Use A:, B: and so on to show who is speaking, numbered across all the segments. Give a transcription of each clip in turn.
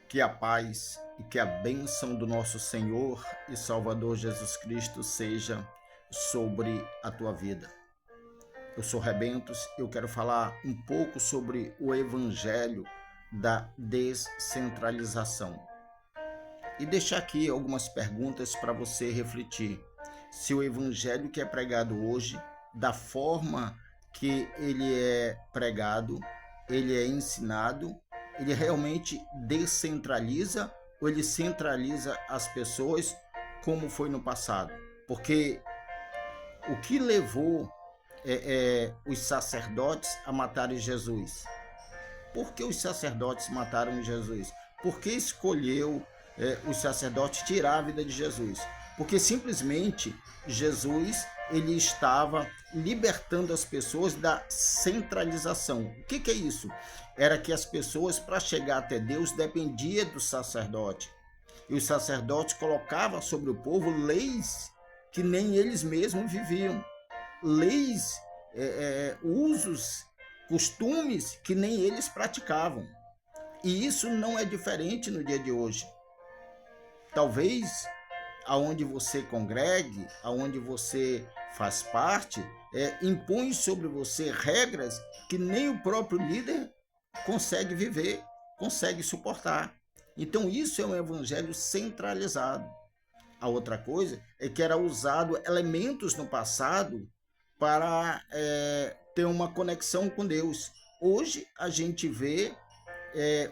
A: Que a paz e que a bênção do nosso Senhor e Salvador Jesus Cristo seja sobre a tua vida. Eu sou Rebentos, eu quero falar um pouco sobre o Evangelho da descentralização. E deixar aqui algumas perguntas para você refletir. Se o Evangelho que é pregado hoje, da forma que ele é pregado, ele é ensinado, ele realmente descentraliza ou ele centraliza as pessoas como foi no passado? Porque o que levou os sacerdotes a matarem Jesus? Por que os sacerdotes mataram Jesus? Por que escolheu os sacerdotes tirar a vida de Jesus? Porque simplesmente Jesus ele estava libertando as pessoas da centralização. O que é isso? Era que as pessoas, para chegar até Deus, dependiam do sacerdote. E os sacerdotes colocavam sobre o povo leis que nem eles mesmos viviam. Leis, usos, costumes que nem eles praticavam. E isso não é diferente no dia de hoje. Talvez aonde você congregue, aonde você faz parte, impõe sobre você regras que nem o próprio líder consegue viver, consegue suportar. Então isso é um evangelho centralizado. A outra coisa é que era usado elementos no passado para ter uma conexão com Deus. Hoje a gente vê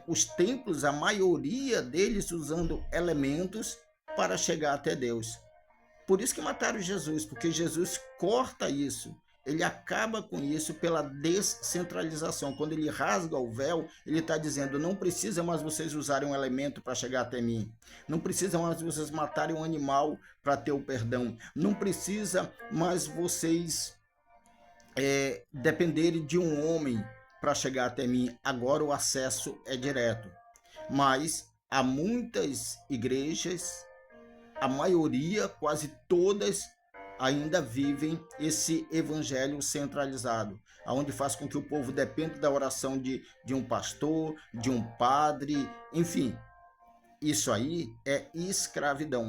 A: os templos, a maioria deles usando elementos para chegar até Deus. Por isso que mataram Jesus, porque Jesus corta isso. Ele acaba com isso pela descentralização. Quando ele rasga o véu, ele está dizendo, não precisa mais vocês usarem um elemento para chegar até mim. Não precisa mais vocês matarem um animal para ter o perdão. Não precisa mais vocês dependerem de um homem para chegar até mim. Agora o acesso é direto. Mas há muitas igrejas, a maioria, quase todas, ainda vivem esse evangelho centralizado, onde faz com que o povo dependa da oração de um pastor, de um padre, enfim. Isso aí é escravidão.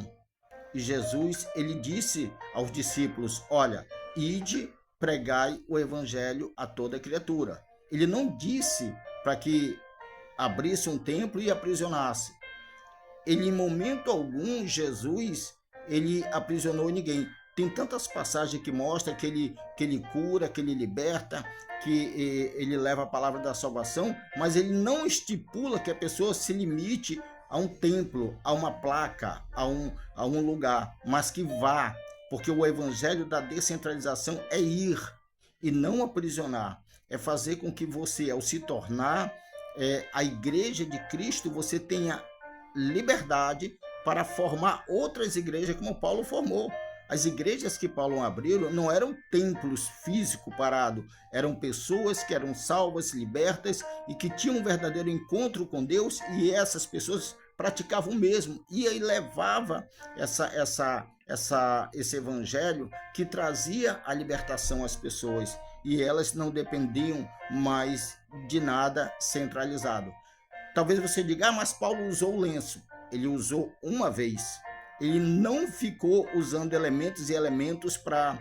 A: E Jesus, ele disse aos discípulos, olha, ide, pregai o evangelho a toda criatura. Ele não disse para que abrisse um templo e aprisionasse. Ele, em momento algum, Jesus, ele aprisionou ninguém. Tem tantas passagens que mostram que ele cura, que ele liberta, que ele leva a palavra da salvação, mas ele não estipula que a pessoa se limite a um templo, a uma placa, a um lugar, mas que vá, porque o evangelho da descentralização é ir e não aprisionar, é fazer com que você, ao se tornar a igreja de Cristo, você tenha liberdade para formar outras igrejas como Paulo formou. As igrejas que Paulo abriu não eram templos físicos parados, eram pessoas que eram salvas, libertas e que tinham um verdadeiro encontro com Deus, e essas pessoas praticavam o mesmo, e aí levava esse evangelho que trazia a libertação às pessoas, e elas não dependiam mais de nada centralizado. Talvez você diga, mas Paulo usou o lenço. Ele usou uma vez. Ele não ficou usando elementos para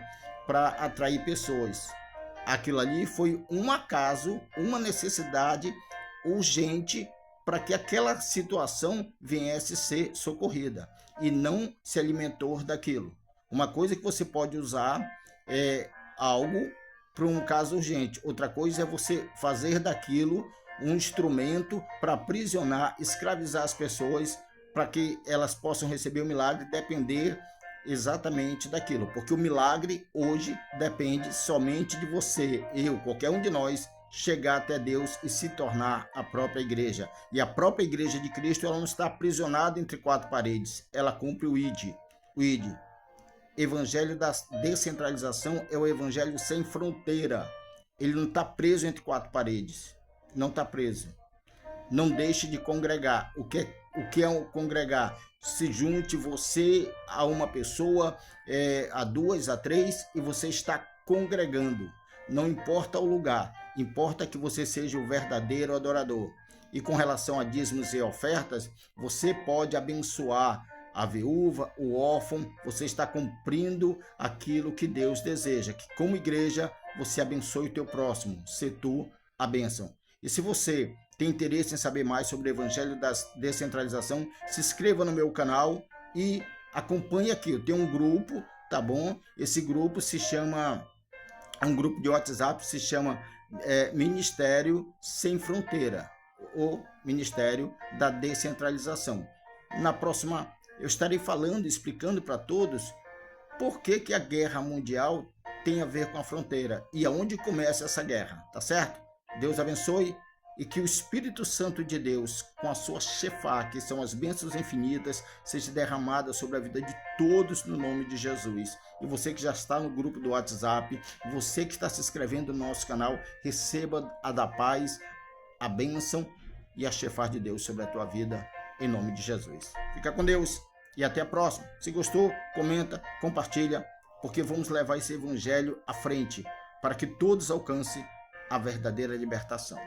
A: atrair pessoas. Aquilo ali foi um acaso, uma necessidade urgente para que aquela situação viesse ser socorrida e não se alimentou daquilo. Uma coisa que você pode usar é algo para um caso urgente. Outra coisa é você fazer daquilo um instrumento para aprisionar, escravizar as pessoas, para que elas possam receber o milagre, depender exatamente daquilo. Porque o milagre hoje depende somente de você, eu, qualquer um de nós, chegar até Deus e se tornar a própria igreja. E a própria igreja de Cristo, ela não está aprisionada entre quatro paredes, ela cumpre o ID. O ID. Evangelho da descentralização é o evangelho sem fronteira. Ele não está preso entre quatro paredes. Não está preso. Não deixe de congregar. O que é congregar? Se junte você a uma pessoa, a duas, a três, e você está congregando. Não importa o lugar, importa que você seja o verdadeiro adorador. E com relação a dízimos e ofertas, você pode abençoar a viúva, o órfão. Você está cumprindo aquilo que Deus deseja, que como igreja você abençoe o teu próximo, se tu a bênção. E se você tem interesse em saber mais sobre o Evangelho da Descentralização, se inscreva no meu canal e acompanhe aqui. Eu tenho um grupo, tá bom? Esse grupo se chama, é um grupo de WhatsApp, se chama Ministério Sem Fronteira, ou Ministério da Descentralização. Na próxima eu estarei falando, explicando para todos por que a guerra mundial tem a ver com a fronteira e aonde começa essa guerra, tá certo? Deus abençoe e que o Espírito Santo de Deus, com a sua Shefá, que são as bênçãos infinitas, seja derramada sobre a vida de todos no nome de Jesus. E você que já está no grupo do WhatsApp, você que está se inscrevendo no nosso canal, receba a da paz, a bênção e a Shefá de Deus sobre a tua vida, em nome de Jesus. Fica com Deus e até a próxima. Se gostou, comenta, compartilha, porque vamos levar esse evangelho à frente, para que todos alcancem a verdadeira libertação.